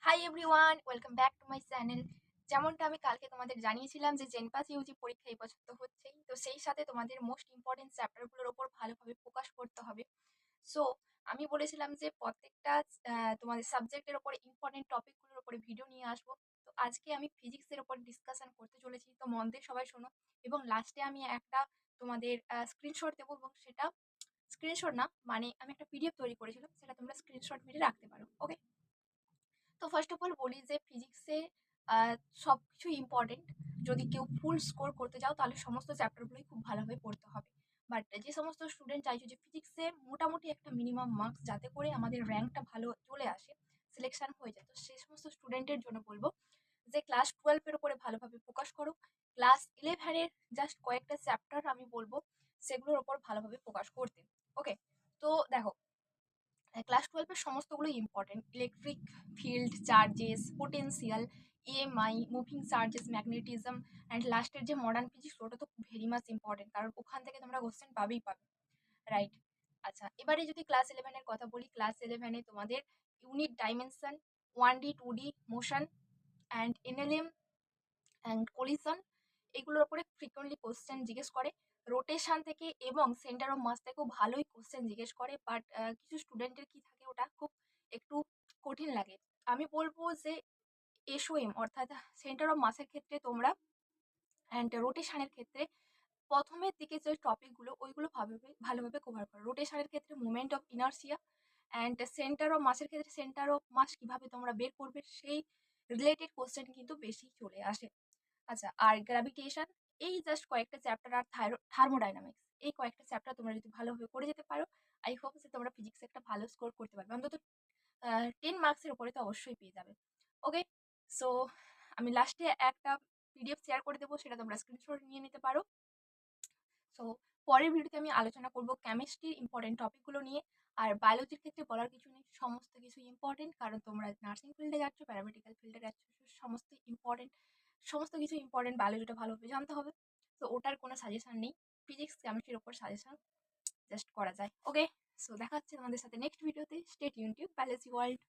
Hi everyone, welcome back to my channel. যেমনটা আমি কালকে তোমাদের জানিয়েছিলাম যে জেনপাস ইউজি পরীক্ষা এই বছর তো হচ্ছেই, তো সেই সাথে তোমাদের মোস্ট ইম্পর্টেন্ট চ্যাপ্টারগুলোর ওপর ভালোভাবে ফোকাস করতে হবে। সো আমি বলেছিলাম যে প্রত্যেকটা তোমাদের সাবজেক্টের ওপরে ইম্পর্টেন্ট টপিকগুলোর ওপরে ভিডিও নিয়ে আসবো। তো আজকে আমি ফিজিক্সের ওপর ডিসকাশন করতে চলেছি, তো মন দিয়ে সবাই শোনো। এবং লাস্টে আমি একটা তোমাদের স্ক্রিনশট দেবো, এবং সেটা স্ক্রিনশট না, মানে আমি একটা পিডিএফ তৈরি করেছিলাম, সেটা তোমরা স্ক্রিনশট মেরে রাখতে পারো। ওকে, তো ফার্স্ট অফ অল বলি যে ফিজিক্সে সব কিছু ইম্পর্টেন্ট। যদি কেউ ফুল স্কোর করতে যাও তাহলে সমস্ত চ্যাপ্টারগুলোই খুব ভালোভাবে পড়তে হবে। বাট যে সমস্ত স্টুডেন্ট চাইছো যে ফিজিক্সে মোটামুটি একটা মিনিমাম মার্কস যাতে করে আমাদের র্যাঙ্কটা ভালো চলে আসে, সিলেকশন হয়ে যায়, তো সেই সমস্ত স্টুডেন্টের জন্য বলবো যে ক্লাস 12-এর উপরে ভালোভাবে ফোকাস করো। ক্লাস 11-এর জাস্ট কয়েকটা চ্যাপ্টার আমি বলবো সেগুলোর ওপর ভালোভাবে ফোকাস করতে। ওকে, তো দেখো, ক্লাস 12-এর সমস্তগুলোই important. Electric field, charges, potential, EMI, moving charges, magnetism, and লাস্টের যে মডার্ন ফিজিক্স, ওটা তো ভেরি মাচ ইম্পর্টেন্ট, কারণ ওখান থেকে তোমরা কোশ্চেন পাবেই পাবে, রাইট? আচ্ছা, এবারে যদি ক্লাস 11-এর কথা বলি, ক্লাস 11-এ তোমাদের unit dimension, 1D 2D motion and NLM and collision, এগুলোর উপরে ফ্রিকোয়েন্টলি কোশ্চেন জিজ্ঞেস করে। রোটেশন থেকে এবং সেন্টার অফ মাস থেকেও ভালোই কোশ্চেন জিজ্ঞেস করে, বাট কিছু স্টুডেন্টের কি থাকে, ওটা খুব একটু কঠিন লাগে। আমি বলবো যে এসওএম অর্থাৎ সেন্টার অফ মাসের ক্ষেত্রে তোমরা, অ্যান্ড রোটেশনের ক্ষেত্রে প্রথমের দিকে যে টপিকগুলো ওইগুলো ভালোভাবে কভার করো। রোটেশনের ক্ষেত্রে movement of inertia, and centre of মাসের ক্ষেত্রে সেন্টার অফ মাস কিভাবে তোমরা বের করবে সেই রিলেটেড কোশ্চেন কিন্তু বেশি চলে আসে। আচ্ছা, আর গ্র্যাভিটেশন, এই জাস্ট কয়েকটা চ্যাপ্টার, আর থার্মোডাইনামিক্স, এই কয়েকটা চ্যাপ্টার তোমরা যদি ভালোভাবে করে যেতে পারো, আই হোপ যে তোমরা ফিজিক্সে একটা ভালো স্কোর করতে পারবে, অন্তত 10 মার্কসের উপরে তো অবশ্যই পেয়ে যাবে। ওকে, সো আমি লাস্টে একটা পিডিএফ শেয়ার করে দেবো, সেটা তোমরা স্ক্রিনশট নিয়ে নিতে পারো। সো পরের ভিডিওতে আমি আলোচনা করব কেমিস্ট্রির ইম্পর্টেন্ট টপিকগুলো নিয়ে। আর বায়োলজির ক্ষেত্রে বলার কিছু নেই, সমস্ত কিছু ইম্পর্টেন্ট, কারণ তোমরা নার্সিং ফিল্ডে যাচ্ছ, প্যারামেডিক্যাল ফিল্ডে যাচ্ছ, সমস্ত ইম্পর্টেন্ট, সমস্ত কিছু ইম্পর্টেন্ট, বায়োলজিটা ভালোভাবে জানতে হবে। তো ওটার কোনো সাজেশন নেই, ফিজিক্স কেমিস্ট্রির ওপর সাজেশন জাস্ট করা যায়। ওকে, সো দেখা হচ্ছে তোমাদের সাথে নেক্সট ভিডিওতে। Stay tune two biology world.